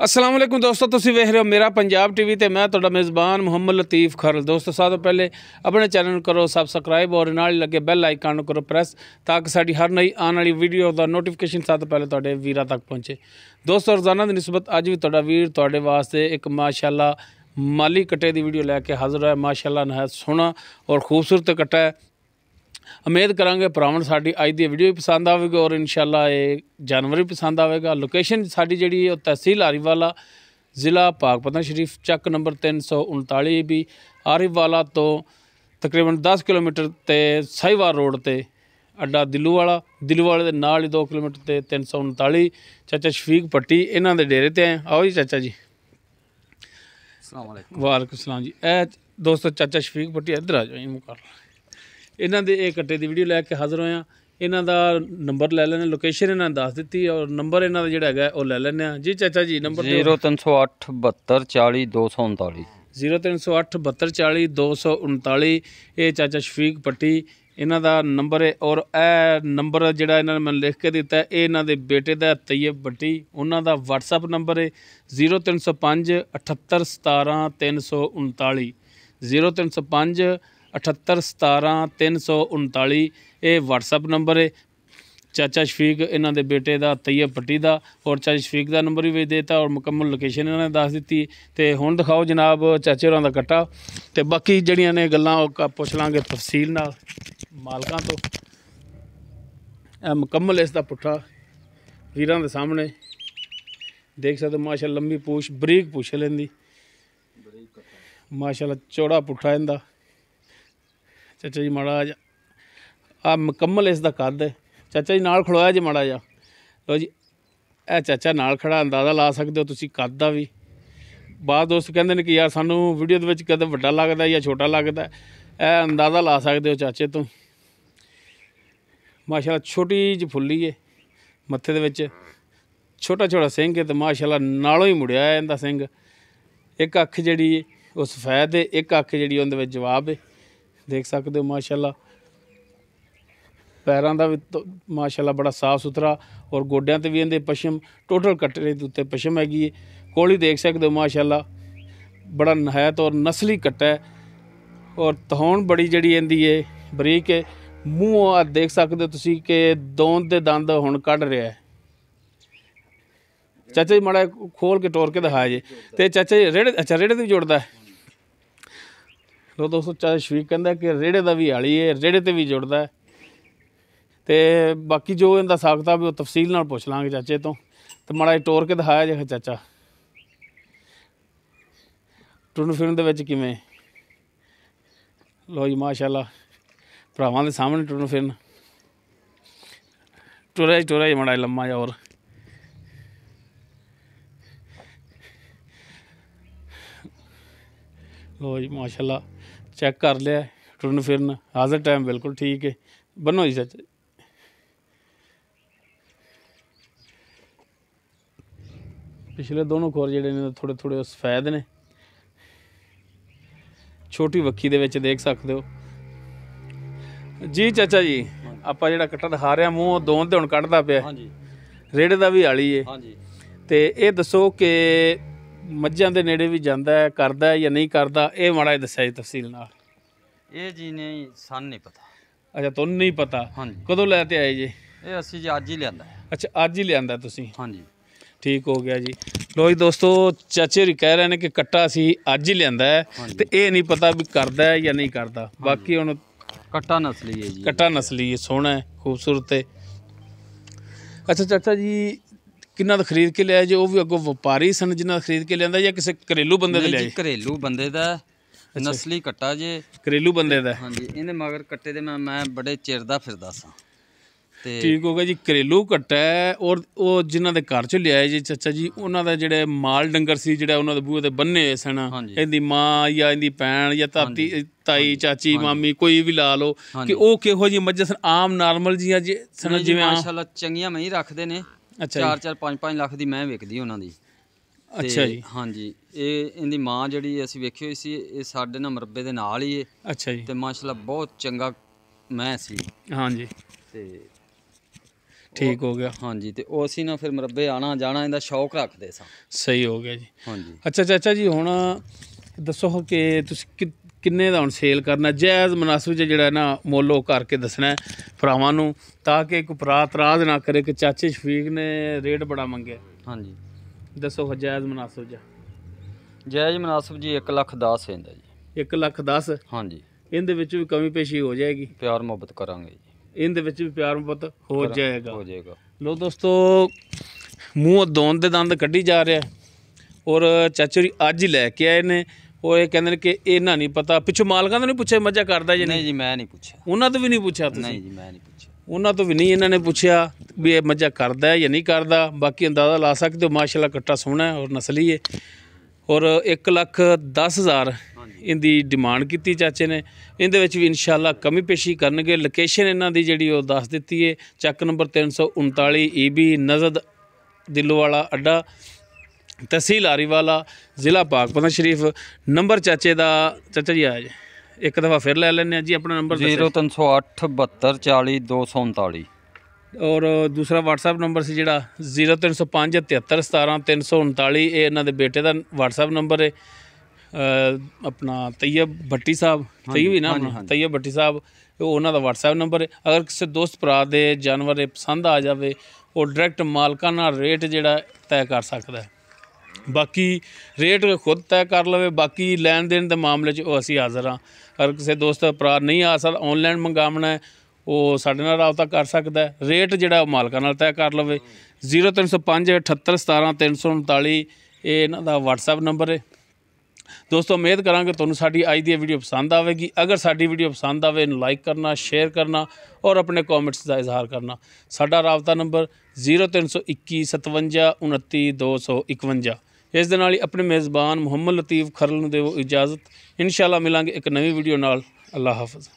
अस्सलाम वालेकुम दोस्तों, तुसी वेख रहे हो मेरा पंजाब टीवी ते मैं तुहाडा मेज़बान मुहम्मद लतीफ़ खरल। दोस्तों सब तो पहले अपने चैनल करो सब्सक्राइब और नाल लगे बैल आइकन करो प्रेस ताकि साडी हर नई आने वाली वीडियो का नोटिफिकेशन सब तो पहले तुहाडे वीरां तक पहुँचे। दोस्तों रोज़ाना की निस्बत अज भी तुहाडा वीर तुहाडे वास्ते एक माशाअल्लाह माली कट्टे की वीडियो लैके हाज़र है। माशाअल्लाह नहायत सोहना और खूबसूरत कट्टा है। उम्मीद करांगे भरावां साडी अज दी वीडियो भी पसंद आवेगी और इंशाअल्लाह ये जानवर भी पसंद आवेगा। लोकेशन साडी जिहड़ी है तहसील आरिफवाला, ज़िला पाकपतन शरीफ, चक नंबर 339 भी आरिफवाला तो तकरीबन 10 किलोमीटर ते साहिवाल रोड ते अड्डा दिलूवाला दे नाल ही 2 किलोमीटर ते 339 चाचा शफीक पट्टी इन्हां दे डेरे ते आए। आओ जी चाचा जी। अस्सलाम वालेकुम। वालेकुम सलाम जी। ए दोस्तों चाचा शफीक पट्टी इधर आ जाओ मुकर इन्हां दे ये कट्टे की वीडियो लैके हाज़र होया। इन्हां दा नंबर लै लैने, लोकेशन इन्हां ने दस दी और नंबर इन्हां दा जिहड़ा है वो लै लैने जी। चाचा जी नंबर 0308 72 40 239 0308 72 40 239 ये चाचा शफीक पट्टी इन्हां दा नंबर है। और ए नंबर जिहड़ा इन्हां ने मैनूं लिख के दिता है ये इन्हां दे बेटे दा तैयब पट्टी, उन्हां दा WhatsApp नंबर है 0305 78 17 339 0305 78 17 339 ये WhatsApp नंबर है चाचा शफीक इन्हां दे बेटे दा तैयब पट्टी दा। और चाचा शफीक दा नंबर भी देता और मुकम्मल लोकेशन इन्हां ने दस दी। तो हुण दिखाओ जनाब चाचे होरां दा कट्टा ते बाकी जड़ियां ने गल्लां पुछ लांगे तफसील नाल मालकां तो। मुकम्मल इसदा पुट्ठा वीरां दे सामने देख सकते माशाअल्लाह, लंबी पूछ बरीक पूछ लेंदी माशाअल्लाह, चौड़ा पुट्ठा इंदा। चाचा जी माड़ा आ मुकम्मल इसका कद है। चाचा जी नाल खड़ोया जी माड़ा जा लो जी, ए चाचा नाल खड़ा अंदाज़ा ला सकते हो तुसी कद दा भी। बाद दोस्त कहते हैं कि यार सानू वीडियो दे विच कदे वड्डा लगदा या छोटा लगदा, ए अंदाज़ा ला सकते हो चाचे तो। माशाअल्लाह छोटी जी फुल्ली है, मत्थे दे विच छोटा छोटा सिंह है तो माशाअल्लाह नालों ही मुड़िया है इंदा सिंह। एक अख जिहड़ी वो सफैद है, एक अख जिहड़ी उहदे विच जवाब है, देख सकते हो माशाअल्लाह। पैरों का भी तो माशाअल्लाह बड़ा साफ सुथरा और गोड्या ते भी इहदे पशम टोटल कट्टे के उत्ते पशम हैगी है। कोली देख सकते हो माशाअल्लाह बड़ा नहायत और नस्ली कट्टा है और तहौन बड़ी जड़ी इहदी है बरीक है। मूँह आ देख सकते हो तुसी कि दोंद दे दंद हुण कढ़ रहा है। चाचा जी माड़ा खोल के टोर के दिखाया जी। तो चाचा जी रेड़े, अच्छा रेड़े भी जुड़ता है। लो दोस्तों चाचा शफीक कहता कि रेड़े का भी हाली है, रेड़े ते भी जुड़ता है। तो बाकी जो इनका हिसाब किताब वो तफसील नाल पुछ लांगे चाचे तो माड़ा टोर के दिखाया जे चाचा टुरन फिरन दे विच किवें। लो जी माशाअल्लाह भरावां दे सामने टुरन फिरन टुरा जी माड़ा लम्मा जा। और लो जी माशाअल्लाह चेक कर लिया टुरन फिरन हाज़र टाइम बिल्कुल ठीक है। बनो जी चाचा पिछले दोनों खोर जिहड़े ने थोड़े थोड़े सफेद ने, छोटी वक्खी दे विच देख सकते हो जी। चाचा जी आपां जिहड़ा कट्टा दिखा रहे हैं मूँह दोंद ते हुण कढ़दा पिया, रेड़े दा भी हाली है। तो ये दसो कि मझां दे नेड़े भी जांदा है, करदा है या नहीं करदा, ये माड़ा दस्सिया जी तफसील नाल। ये जी नहीं सन नहीं पता। अच्छा तुहानूं नहीं पता, हाँ जी। कदों लै ते आए जी? ये असी जी अज ही लियांदा है। अच्छा अज ही लियांदा तुसीं? हाँ जी ठीक हो गया जी। लो जी दोस्तों चाचे होरी कह रहे हैं कि कट्टा असी अज ही लियांदा है तो ये नहीं पता भी करदा है या नहीं करदा। बाकी हुण कट्टा नस्ली है जी, कट्टा नस्ली है, सोहना है, खूबसूरत है। अच्छा चाचा जी किन्ना दा खरीद के लिया जी? वो भी अगों व्यापारी सन जिन्ना खरीद के लियांदा या किसी घरेलू बंदे दे लिया? घरेलू बंदे दा नस्ली कट्टा जे, घरेलू बंदे दा। हाँ जी। इहदे मगर कट्टे दे मैं बड़े चिर दा फिरदा सां। ठीक हो गया जी। घरेलू कट्टा है और वो जिन्हों के घर चो लिया जी चाचा जी उन्हों का जोड़े माल डंगर से जोड़ा उन्होंने बूहे ते बन्ने हुए सन, इहदी माँ या इहदी भैन या ताती ताई चाची मामी कोई भी ला लो कि वो किहो जी मझां सन? आम नॉर्मल जी सन जिवें माशाअल्लाह चंगियां मई रखते ने। 4-4 5-5 लाख की मैं विकदी उन्हां दी। अच्छा जी। हाँ जी। ये इहदी माँ जिहड़ी असीं वेखी होई सी ये साडे नाल मरबे दे नाल ही है। अच्छा जी। ते माशाअल्लाह बहुत चंगा मैं सी। हाँ जी। ते ਠੀਕ ਹੋ ਗਿਆ। ਹਾਂਜੀ ਤੇ ਉਹ ਅਸੀਂ ਨਾ ਫਿਰ ਮੁਰੱਬੇ ਆਣਾ ਜਾਣਾ ਇਹਦਾ ਸ਼ੌਕ ਰੱਖਦੇ ਸਾਂ। ਸਹੀ ਹੋ ਗਿਆ ਜੀ। ਹਾਂਜੀ ਅੱਛਾ ਚਾਚਾ ਜੀ, ਹੁਣ ਦੱਸੋ ਕਿ ਤੁਸੀਂ ਕਿੰਨੇ ਦਾ ਹੁਣ ਸੇਲ ਕਰਨਾ, ਜਾਇਜ਼ ਮੁਨਾਸਿਬ ਜਿਹੜਾ ਨਾ ਮੁੱਲ ਉਹ ਕਰਕੇ ਦੱਸਣਾ ਭਰਾਵਾਂ ਨੂੰ, ਤਾਂ ਕਿ ਕੋਈ ਭਰਾ ਇਤਰਾਜ਼ ਨਾ ਕਰੇ ਕਿ ਚਾਚੇ ਸ਼ਫੀਕ ਨੇ ਰੇਟ ਬੜਾ ਮੰਗਿਆ। ਹਾਂਜੀ ਦੱਸੋ ਜਾਇਜ਼ ਮੁਨਾਸਿਬ ਜਾ। ਜਾਇਜ਼ ਮੁਨਾਸਿਬ ਜੀ 1,10,000 ਇਹਦਾ ਜੀ। 1,10,000। ਹਾਂਜੀ ਇਹਦੇ ਵਿੱਚ ਵੀ ਕਮੀ ਪੇਸ਼ੀ ਹੋ ਜਾਏਗੀ, ਪਿਆਰ ਮੁਹੱਬਤ ਕਰਾਂਗੇ ਜੀ। ਇਹਦੇ ਵਿੱਚ ਵੀ ਪਿਆਰ ਮੁਹੱਬਤ ਹੋ ਜਾਏਗਾ। ਹੋ ਜਾਏਗਾ। ਲੋ ਦੋਸਤੋ, ਮੂੰਹ ਦੋਨ ਦੇ ਦੰਦ ਕੱਢੀ ਜਾ ਰਿਹਾ, ਔਰ ਚਾਚਾ ਜੀ ਅੱਜ ਹੀ ਲੈ ਕੇ ਆਏ ਨੇ। ਉਹ ਇਹ ਕਹਿੰਦੇ ਨੇ ਕਿ ਇਹਨਾਂ ਨਹੀਂ ਪਤਾ, ਪਿੱਛੋਂ ਮਾਲਕਾਂ ਤੋਂ ਨਹੀਂ ਪੁੱਛਿਆ ਮੱਝਾਂ ਕਰਦਾ ਜੀ? ਨਹੀਂ ਜੀ ਮੈਂ ਨਹੀਂ ਪੁੱਛਿਆ। ਉਹਨਾਂ ਤੋਂ ਵੀ ਨਹੀਂ ਪੁੱਛਿਆ ਤੁਸੀਂ? ਨਹੀਂ ਜੀ ਮੈਂ ਨਹੀਂ ਪੁੱਛਿਆ, ਉਹਨਾਂ ਤੋਂ ਵੀ ਨਹੀਂ ਇਹਨਾਂ ਨੇ ਪੁੱਛਿਆ ਵੀ ਇਹ ਮੱਝਾਂ ਕਰਦਾ ਹੈ ਜਾਂ ਨਹੀਂ ਕਰਦਾ। ਬਾਕੀ ਅੰਦਾਜ਼ਾ ਲਾ ਸਕਦੇ ਹੋ, ਮਾਸ਼ਾਅੱਲਾ ਕੱਟਾ ਸੋਹਣਾ ਹੈ ਔਰ ਨਸਲੀ ਹੈ। ਔਰ 1,10,000 ਇਹਦੀ ਡਿਮਾਂਡ ਕੀਤੀ ਚਾਚੇ ਨੇ। ਇਹਦੇ ਵਿੱਚ ਵੀ ਇਨਸ਼ਾਅੱਲਾ ਕਮੀ ਪੇਸ਼ੀ ਕਰਨਗੇ। ਲੋਕੇਸ਼ਨ ਇਹਨਾਂ ਦੀ ਜਿਹੜੀ ਉਹ ਦੱਸ ਦਿੱਤੀ ਹੈ, ਚੱਕ ਨੰਬਰ 339 EB ਨਜ਼ਦ ਦਿਲੋਵਾਲਾ ਅੱਡਾ, ਤਹਿਸੀਲ ਆਰੀਵਾਲਾ, ਜ਼ਿਲ੍ਹਾ ਪਾਕਪਤਨ ਸ਼ਰੀਫ। ਨੰਬਰ ਚਾਚੇ ਦਾ ਚਾਚਾ ਜੀ ਆ ਜੀ ਇੱਕ ਦਫਾ ਫਿਰ ਲੈ ਲੈਂਦੇ ਹਾਂ ਜੀ ਆਪਣਾ ਨੰਬਰ। 0308 72 40 239। ਔਰ ਦੂਸਰਾ WhatsApp ਨੰਬਰ ਸੀ ਜਿਹੜਾ 0305 73 17 339। ਇਹ ਇਹਨਾਂ ਦੇ ਬੇਟੇ ਦਾ WhatsApp ਨੰਬਰ ਹੈ। ਆਪਣਾ ਤੈयब ਭੱਟੀ ਸਾਹਿਬ, ਤੈयब ਹੀ ਨਾ ਆਪਣਾ ਤੈयब ਭੱਟੀ ਸਾਹਿਬ, ਉਹਨਾਂ ਦਾ WhatsApp ਨੰਬਰ ਹੈ। ਅਗਰ ਕਿਸੇ ਦੋਸਤ ਭਰਾ ਦੇ ਜਾਨਵਰ ਇਹ ਪਸੰਦ ਆ ਜਾਵੇ, ਉਹ ਡਾਇਰੈਕਟ ਮਾਲਕਾਂ ਨਾਲ ਰੇਟ ਜਿਹੜਾ ਤੈਅ ਕਰ ਸਕਦਾ ਹੈ। ਬਾਕੀ ਰੇਟ ਖੁਦ ਤੈਅ ਕਰ ਲਵੇ, ਬਾਕੀ ਲੈਣ ਦੇਣ ਦੇ ਮਾਮਲੇ 'ਚ ਉਹ ਅਸੀਂ ਹਾਜ਼ਰ ਹਾਂ। ਅਗਰ ਕਿਸੇ ਦੋਸਤ ਭਰਾ ਨਹੀਂ ਆ ਸਕਦਾ, ਔਨਲਾਈਨ ਮੰਗਾਉਣਾ ਹੈ, ਉਹ ਸਾਡੇ ਨਾਲ ਰਾਬਤਾ ਕਰ ਸਕਦਾ ਹੈ। ਰੇਟ ਜਿਹੜਾ ਉਹ ਮਾਲਕਾਂ ਨਾਲ ਤੈਅ ਕਰ ਲਵੇ। 0305 78 17 339 ਇਹ ਇਹਨਾਂ ਦਾ WhatsApp ਨੰਬਰ ਹੈ। ਦੋਸਤੋ ਉਮੀਦ ਕਰਾਂਗੇ ਤੁਹਾਨੂੰ ਸਾਡੀ ਅੱਜ ਦੀ ਵੀਡੀਓ ਪਸੰਦ ਆਵੇਗੀ। ਅਗਰ ਸਾਡੀ ਵੀਡੀਓ ਪਸੰਦ ਆਵੇ, ਇਹਨੂੰ ਲਾਈਕ ਕਰਨਾ, ਸ਼ੇਅਰ ਕਰਨਾ ਔਰ ਆਪਣੇ ਕਮੈਂਟਸ ਦਾ ਇਜ਼ਹਾਰ ਕਰਨਾ। ਸਾਡਾ ਰਾਬਤਾ ਨੰਬਰ 0321 57 29 251। ਇਸ ਦੇ ਨਾਲ ਹੀ ਆਪਣੇ ਮੇਜ਼ਬਾਨ ਮੁਹੰਮਦ ਲਤੀਫ ਖਰਲ ਨੂੰ ਦਿਓ ਇਜਾਜ਼ਤ। ਇਨਸ਼ਾਅੱਲਾ ਮਿਲਾਂਗੇ ਇੱਕ ਨਵੀਂ ਵੀਡੀਓ ਨਾਲ। ਅੱਲਾ ਹਾਫਿਜ਼।